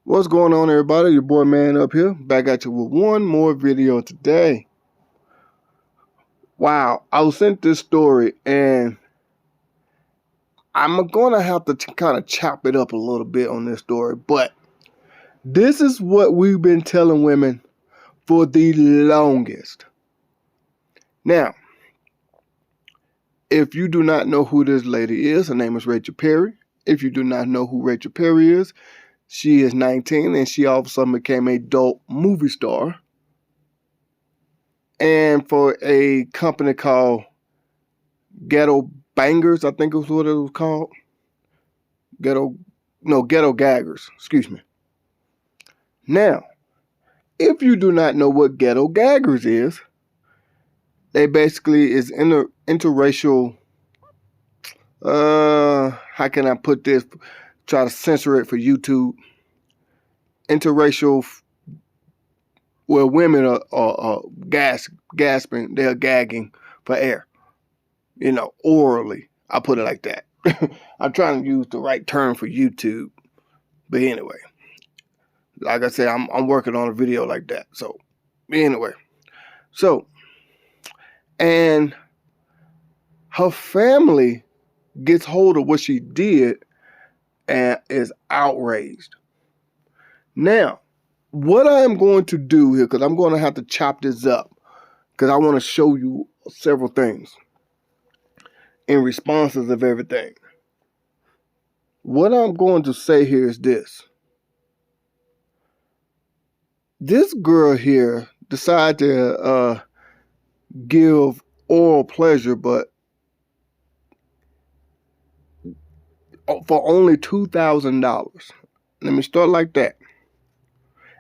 What's going on, everybody? Your boy Man up here, back at you with one more video today. Wow, I was sent this story and I'm gonna have to kind of chop it up a little bit on this story, but this is what we've been telling women for the longest. Now, if you do not know who this lady is, her name is Rachel Perry. If you do not know who Rachel Perry is, she is 19 and she all of a sudden became an adult movie star. And for a company called Ghetto Bangers, I think is what it was called. Ghetto Gaggers, excuse me. Now, if you do not know what Ghetto Gaggers is, they basically is interracial, how can I put this? Try to censor it for YouTube. Interracial, where women are gasping, they're gagging for air. Orally. I'll put it like that. I'm trying to use the right term for YouTube. But anyway, like I said, I'm working on a video like that. So, anyway. And her family gets hold of what she did and is outraged. Now, what I'm going to do here, because I'm going to have to chop this up, because I want to show you several things in responses of everything. What I'm going to say here is this. This girl here decided to give oral pleasure, but for only $2,000. Let me start like that.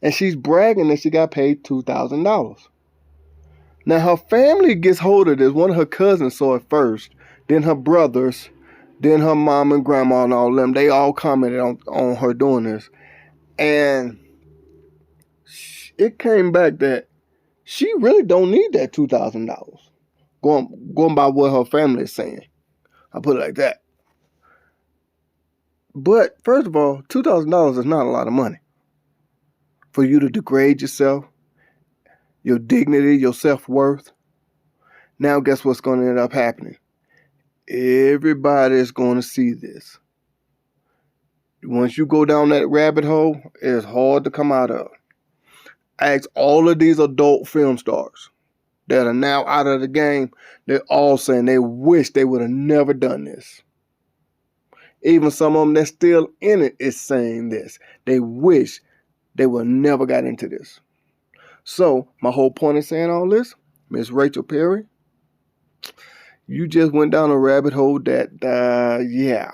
And she's bragging that she got paid $2,000. Now her family gets hold of this. One of her cousins saw it first, then her brothers, then her mom and grandma and all of them. They all commented on her doing this. And it came back that she really don't need that $2,000. Going by what her family is saying. I put it like that. But first of all, $2,000 is not a lot of money for you to degrade yourself, your dignity, your self-worth. Now guess what's going to end up happening? Everybody is going to see this. Once you go down that rabbit hole, it's hard to come out of. Ask all of these adult film stars that are now out of the game. They're all saying they wish they would have never done this. Even some of them that's still in it is saying this. They wish they would never got into this. So my whole point in saying all this, Miss Rachel Perry, you just went down a rabbit hole that, yeah.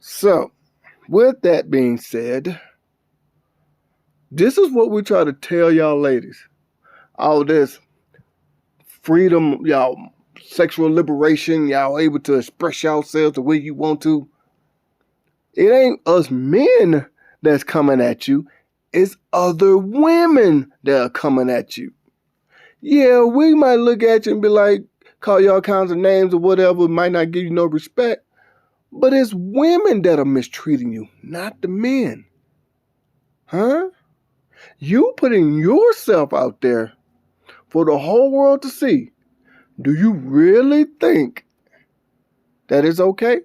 So, with that being said, this is what we try to tell y'all ladies. All this freedom, y'all, sexual liberation, y'all able to express yourselves the way you want to. It ain't us men that's coming at you. It's other women that are coming at you. Yeah, we might look at you and be like, call you all kinds of names or whatever, might not give you no respect. But it's women that are mistreating you, not the men. Huh? You putting yourself out there for the whole world to see. Do you really think that is okay?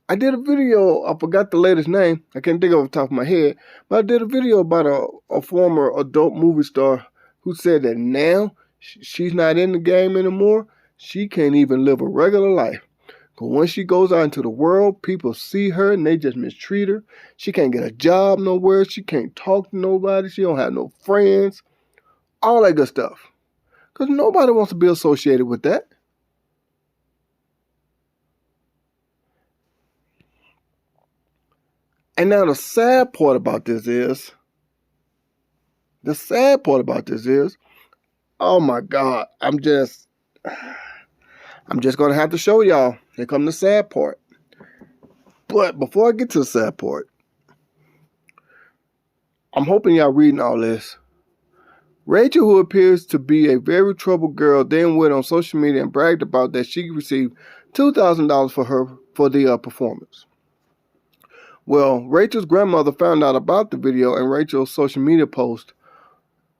I did a video, I forgot the lady's name, I can't think of it off the top of my head, but I did a video about a former adult movie star who said that now she's not in the game anymore. She can't even live a regular life. Because when she goes out into the world, people see her and they just mistreat her. She can't get a job nowhere. She can't talk to nobody. She don't have no friends. All that good stuff. Because nobody wants to be associated with that. And now the sad part about this is, oh my God, I'm just going to have to show y'all. Here comes the sad part. But before I get to the sad part, I'm hoping y'all reading all this Rachel, who appears to be a very troubled girl, then went on social media and bragged about that she received $2,000 for the performance. Well, Rachel's grandmother found out about the video and Rachel's social media post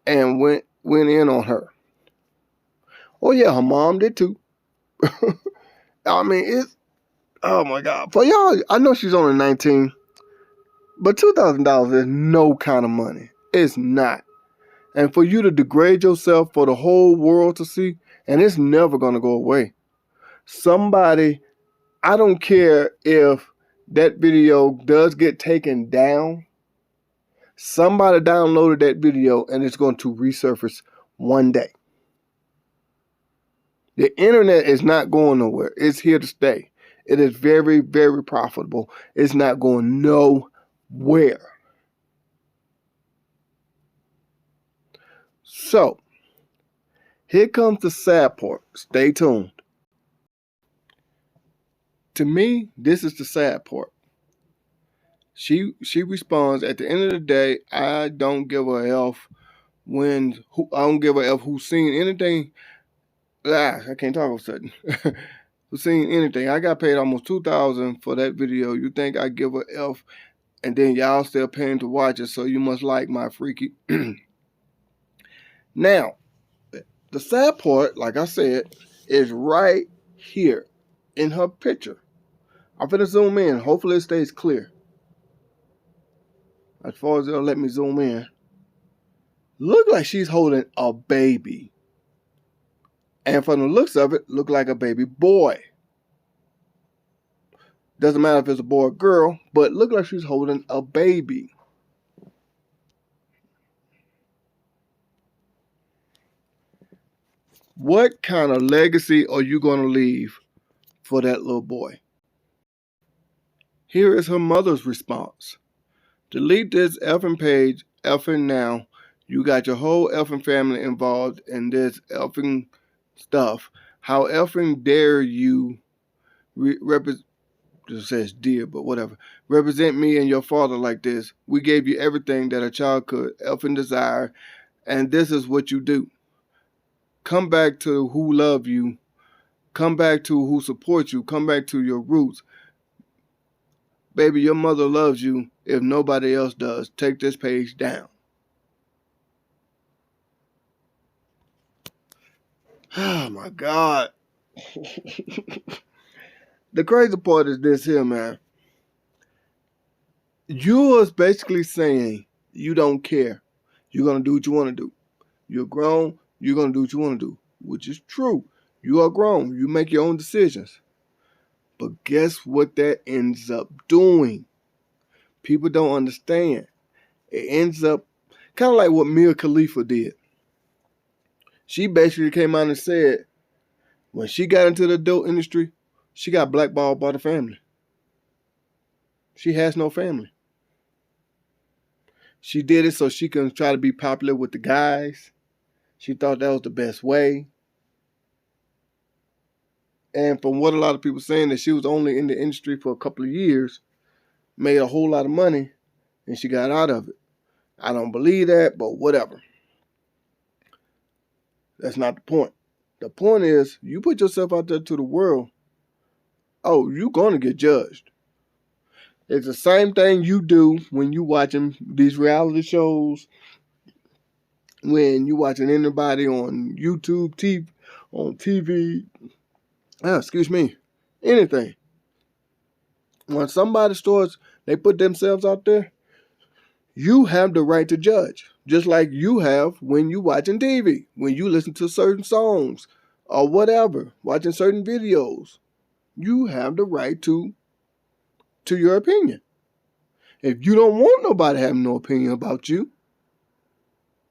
and went in on her. Oh yeah, her mom did too. I mean, it's, oh my God. For y'all, I know she's only 19, but $2,000 is no kind of money. It's not. And for you to degrade yourself for the whole world to see, and it's never going to go away. Somebody, I don't care if that video does get taken down, somebody downloaded that video and it's going to resurface one day. The internet is not going nowhere. It's here to stay. It is very, very profitable. It's not going nowhere. So, here comes the sad part. Stay tuned. To me, this is the sad part. She responds, at the end of the day, I don't give a F who's seen anything. I can't talk of sudden. Who's seen anything. I got paid almost $2,000 for that video. You think I give a F, and then y'all still paying to watch it, so you must like my freaky. Now, the sad part, like I said, is right here in her picture. I'm finna zoom in. Hopefully it stays clear. As far as it'll let me zoom in. Look like she's holding a baby. And from the looks of it, look like a baby boy. Doesn't matter if it's a boy or girl, but look like she's holding a baby. What kind of legacy are you going to leave for that little boy? Here is her mother's response. Delete this effing page, effing now. You got your whole effing family involved in this effing stuff. How effing dare you represent, it says dear, but whatever. Represent me and your father like this. We gave you everything that a child could effing desire, and this is what you do. Come back to who love you. Come back to who supports you. Come back to your roots. Baby, your mother loves you if nobody else does. Take this page down. Oh my God. The crazy part is this here, man. You're basically saying you don't care. You're going to do what you want to do. You're grown. You're going to do what you want to do, which is true. You are grown. You make your own decisions. But guess what that ends up doing? People don't understand. It ends up kind of like what Mia Khalifa did. She basically came out and said when she got into the adult industry, she got blackballed by the family. She has no family. She did it so she can try to be popular with the guys. She thought that was the best way. And from what a lot of people saying, that she was only in the industry for a couple of years, made a whole lot of money, and she got out of it. I don't believe that, but whatever. That's not the point. The point is, you put yourself out there to the world, oh, you're going to get judged. It's the same thing you do when you watching these reality shows, when you watching anybody on YouTube, on TV, anything. When somebody starts, they put themselves out there, you have the right to judge. Just like you have when you watching TV, when you listen to certain songs or whatever, watching certain videos. You have the right to your opinion. If you don't want nobody having no opinion about you,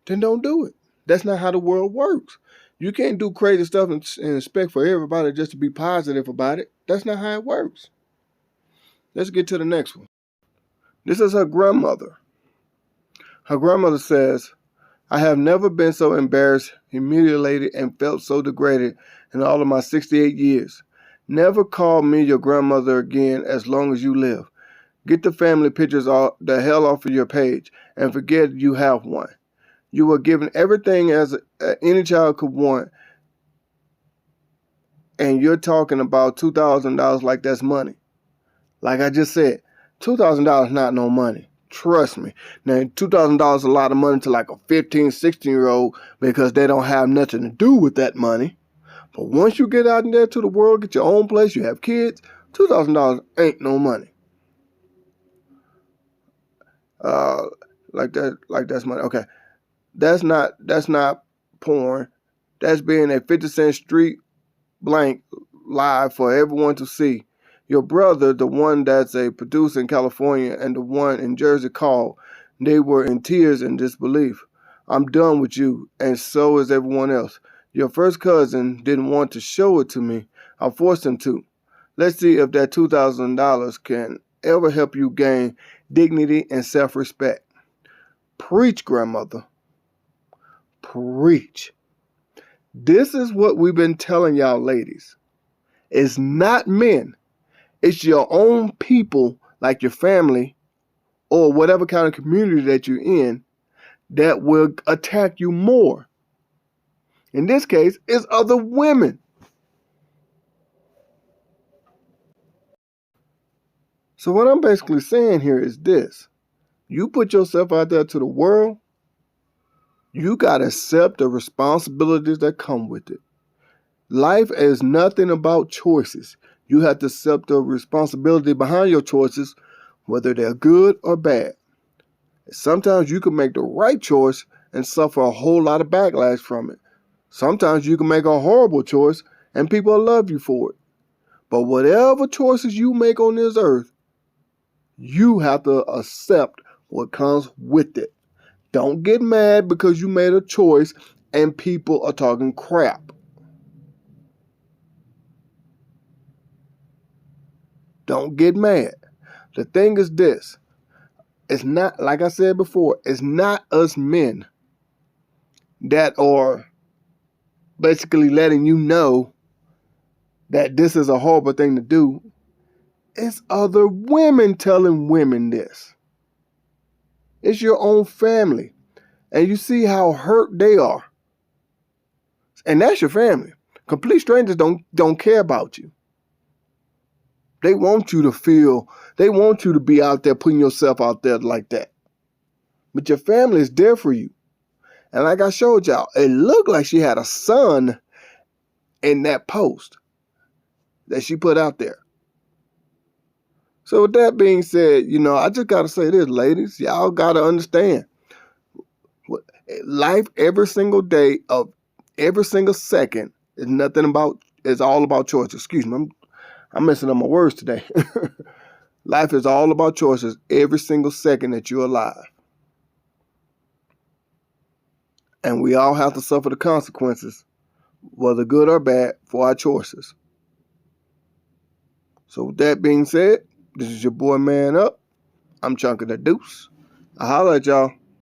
then don't do it. That's not how the world works. You can't do crazy stuff and expect for everybody just to be positive about it. That's not how it works. Let's get to the next one. This is her grandmother. Her grandmother says, I have never been so embarrassed, humiliated, and felt so degraded in all of my 68 years. Never call me your grandmother again as long as you live. Get the family pictures the hell off of your page and forget you have one. You were given everything as any child could want, and you're talking about $2,000 like that's money. Like I just said, $2,000 not no money. Trust me. Now, $2,000 is a lot of money to like a 15, 16-year-old because they don't have nothing to do with that money. But once you get out in there to the world, get your own place, you have kids, $2,000 ain't no money. Like that's money. Okay. That's not porn. That's being a 50 Cent Street blank live for everyone to see. Your brother, the one that's a producer in California, and the one in Jersey called. They were in tears and disbelief. I'm done with you, and so is everyone else. Your first cousin didn't want to show it to me. I forced him to. Let's see if that $2,000 can ever help you gain dignity and self-respect. Preach, grandmother. Preach. This is what we've been telling y'all ladies. It's not men. It's your own people, like your family or whatever kind of community that you're in, that will attack you more. In this case, it's other women. So what I'm basically saying here is this. You put yourself out there to the world, you got to accept the responsibilities that come with it. Life is nothing about choices. You have to accept the responsibility behind your choices, whether they're good or bad. Sometimes you can make the right choice and suffer a whole lot of backlash from it. Sometimes you can make a horrible choice and people will love you for it. But whatever choices you make on this earth, you have to accept what comes with it. Don't get mad because you made a choice and people are talking crap. Don't get mad. The thing is this. It's not, like I said before, it's not us men that are basically letting you know that this is a horrible thing to do. It's other women telling women this. It's your own family. And you see how hurt they are. And that's your family. Complete strangers don't care about you. They want you to feel, they want you to be out there putting yourself out there like that. But your family is there for you. And like I showed y'all, it looked like she had a son in that post that she put out there. So with that being said, I just got to say this, ladies. Y'all got to understand. Life every single day of every single second is all about choices. Excuse me, I'm messing up my words today. Life is all about choices every single second that you're alive. And we all have to suffer the consequences, whether good or bad, for our choices. So with that being said, this is your boy Man Up. I'm Chunking the Deuce. I'll holler at y'all.